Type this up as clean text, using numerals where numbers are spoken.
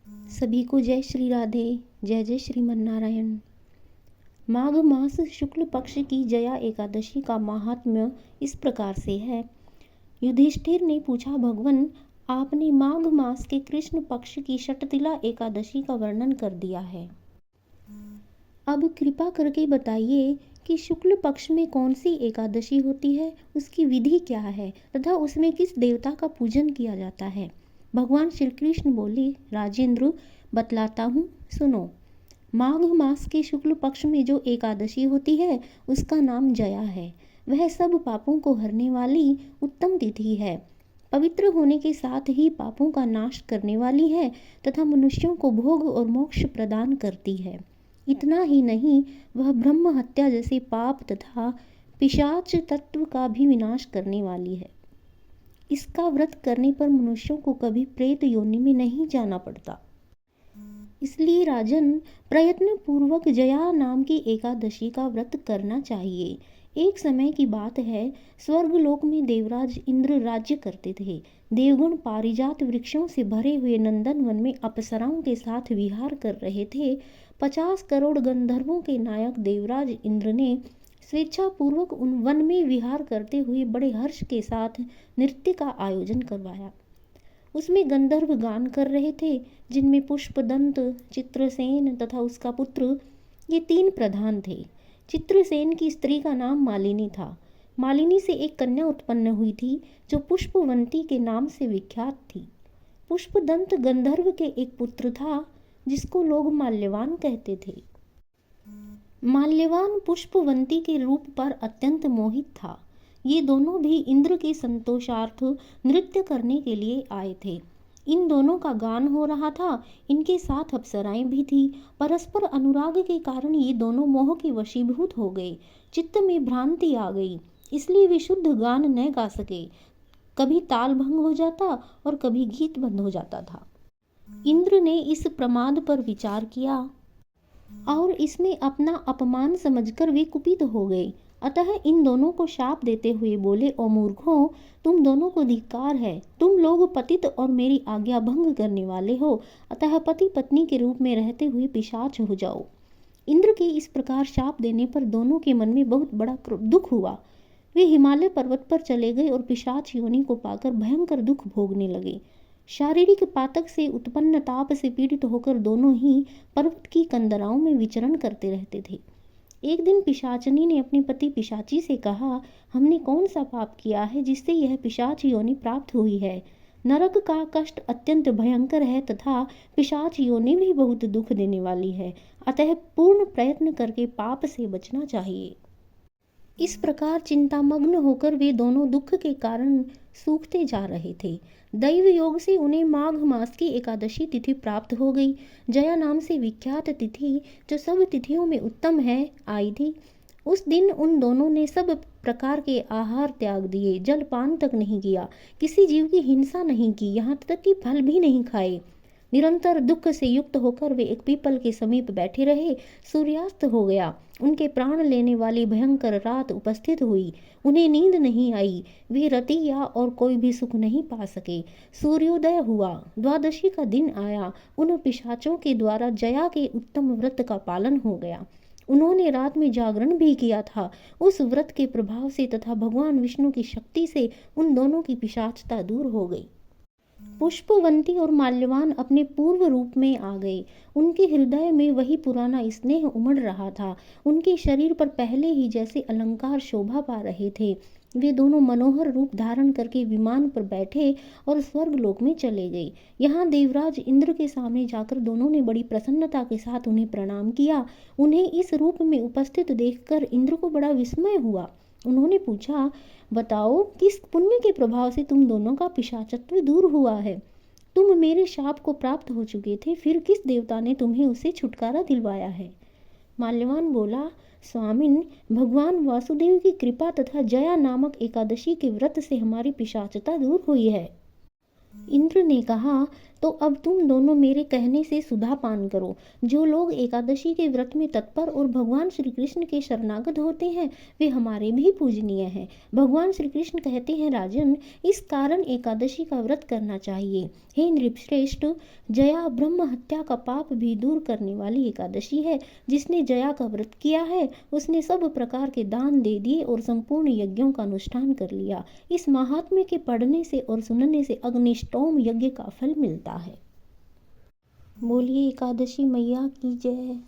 सभी को जय श्री राधे, जय जय श्रीमन नारायण। माघ मास शुक्ल पक्ष की जया एकादशी का महात्म्य इस प्रकार से है। युधिष्ठिर ने पूछा, भगवन, आपने माघ मास के कृष्ण पक्ष की षटतिला एकादशी का वर्णन कर दिया है। अब कृपा करके बताइए कि शुक्ल पक्ष में कौन सी एकादशी होती है, उसकी विधि क्या है तथा उसमें किस देवता का पूजन किया जाता है। भगवान श्री कृष्ण बोले, राजेंद्र, बतलाता हूँ, सुनो। माघ मास के शुक्ल पक्ष में जो एकादशी होती है उसका नाम जया है। वह सब पापों को हरने वाली उत्तम तिथि है। पवित्र होने के साथ ही पापों का नाश करने वाली है तथा मनुष्यों को भोग और मोक्ष प्रदान करती है। इतना ही नहीं, वह ब्रह्म हत्या जैसे पाप तथा पिशाच तत्व का भी विनाश करने वाली है। इसका व्रत करने पर मनुष्यों को कभी प्रेत योनि में नहीं जाना पड़ता। इसलिए राजन, प्रयत्न पूर्वक जया नाम की एकादशी का व्रत करना चाहिए। एक समय की बात है, स्वर्गलोक में देवराज इंद्र राज्य करते थे। देवगण पारिजात वृक्षों से भरे हुए नंदन वन में अप्सराओं के साथ विहार कर रहे थे। 50 करोड़ गंधर्वों के नायक देवराज इंद्र ने स्वेच्छापूर्वक उन वन में विहार करते हुए बड़े हर्ष के साथ नृत्य का आयोजन करवाया। उसमें गंधर्व गान कर रहे थे, जिनमें पुष्पदंत, चित्रसेन तथा उसका पुत्र, ये 3 प्रधान थे। चित्रसेन की स्त्री का नाम मालिनी था। मालिनी से एक कन्या उत्पन्न हुई थी जो पुष्पवंती के नाम से विख्यात थी। पुष्पदंत गंधर्व के एक पुत्र था जिसको लोग माल्यवान कहते थे। माल्यवान पुष्पवंती के रूप पर अत्यंत मोहित था। ये दोनों भी इंद्र के संतोषार्थ नृत्य करने के लिए आए थे। इन दोनों का गान हो रहा था। इनके साथ अप्सराएं भी थी। परस्पर अनुराग के कारण ये दोनों मोह के वशीभूत हो गए। चित्त में भ्रांति आ गई, इसलिए वे शुद्ध गान न गा सके। कभी ताल भंग हो जाता और कभी गीत बंद हो जाता था। इंद्र ने इस प्रमाद पर विचार किया और इसमें अपना अपमान समझकर वे कुपित हो गए। अतः इन दोनों को शाप देते हुए बोले, ओ मूर्खों, तुम दोनों को धिक्कार है। तुम लोग पतित और मेरी आज्ञा भंग करने वाले हो। अतः पति पत्नी के रूप में रहते हुए पिशाच हो जाओ। इंद्र के इस प्रकार शाप देने पर दोनों के मन में बहुत बड़ा दुख हुआ। वे हिमालय पर्वत पर चले गए और पिशाच योनि को पाकर भयंकर दुख भोगने लगे। शारीरिक पातक से उत्पन्न ताप से पीड़ित होकर दोनों ही पर्वत की कंदराओं में विचरण करते रहते थे। एक दिन पिशाचनी ने अपने पति पिशाची से कहा, हमने कौन सा पाप किया है जिससे यह पिशाच योनि प्राप्त हुई है। नरक का कष्ट अत्यंत भयंकर है तथा पिशाच योनि भी बहुत दुख देने वाली है। अतः पूर्ण प्रयत्न करके पाप से बचना चाहिए। इस प्रकार चिंतामग्न होकर वे दोनों दुख के कारण सूखते जा रहे थे। दैव योग से उन्हें माघ मास की एकादशी तिथि प्राप्त हो गई। जया नाम से विख्यात तिथि, जो सब तिथियों में उत्तम है, आई थी। उस दिन उन दोनों ने सब प्रकार के आहार त्याग दिए, जलपान तक नहीं किया, किसी जीव की हिंसा नहीं की, यहाँ तक कि फल भी नहीं खाए। निरंतर दुख से युक्त होकर वे एक पीपल के समीप बैठे रहे। सूर्यास्त हो गया। उनके प्राण लेने वाली भयंकर रात उपस्थित हुई। उन्हें नींद नहीं आई। वे रति या और कोई भी सुख नहीं पा सके। सूर्योदय हुआ। द्वादशी का दिन आया। उन पिशाचों के द्वारा जया के उत्तम व्रत का पालन हो गया। उन्होंने रात में जागरण भी किया था। उस व्रत के प्रभाव से तथा भगवान विष्णु की शक्ति से उन दोनों की पिशाचता दूर हो गई। पुष्पवंती और माल्यवान अपने पूर्व रूप में आ गए। उनके हृदय में वही पुराना स्नेह उमड़ रहा था। उनके शरीर पर पहले ही जैसे अलंकार शोभा पा रहे थे। वे दोनों मनोहर रूप धारण करके विमान पर बैठे और स्वर्गलोक में चले गए। यहाँ देवराज इंद्र के सामने जाकर दोनों ने बड़ी प्रसन्नता के साथ उन्हें प्रणाम किया। उन्हें इस रूप में उपस्थित देखकर इंद्र को बड़ा विस्मय हुआ। उन्होंने पूछा, बताओ, किस पुण्य के प्रभाव से तुम दोनों का पिशाचत्व दूर हुआ है। तुम मेरे शाप को प्राप्त हो चुके थे, फिर किस देवता ने तुम्हें उससे छुटकारा दिलवाया है। माल्यवान बोला, स्वामिन, भगवान वासुदेव की कृपा तथा जया नामक एकादशी के व्रत से हमारी पिशाचता दूर हुई है। इंद्र ने कहा, तो अब तुम दोनों मेरे कहने से सुधा पान करो। जो लोग एकादशी के व्रत में तत्पर और भगवान श्री कृष्ण के शरणागत होते हैं वे हमारे भी पूजनीय हैं। भगवान श्री कृष्ण कहते हैं, राजन, इस कारण एकादशी का व्रत करना चाहिए। हे नृपश्रेष्ठ, जया ब्रह्म हत्या का पाप भी दूर करने वाली एकादशी है। जिसने जया का व्रत किया है उसने सब प्रकार के दान दे दिए और संपूर्ण यज्ञों का अनुष्ठान कर लिया। इस महात्म्य के पढ़ने से और सुनने से अग्निष्टोम यज्ञ का फल मिलता है। बोलिए एकादशी मैया की जय।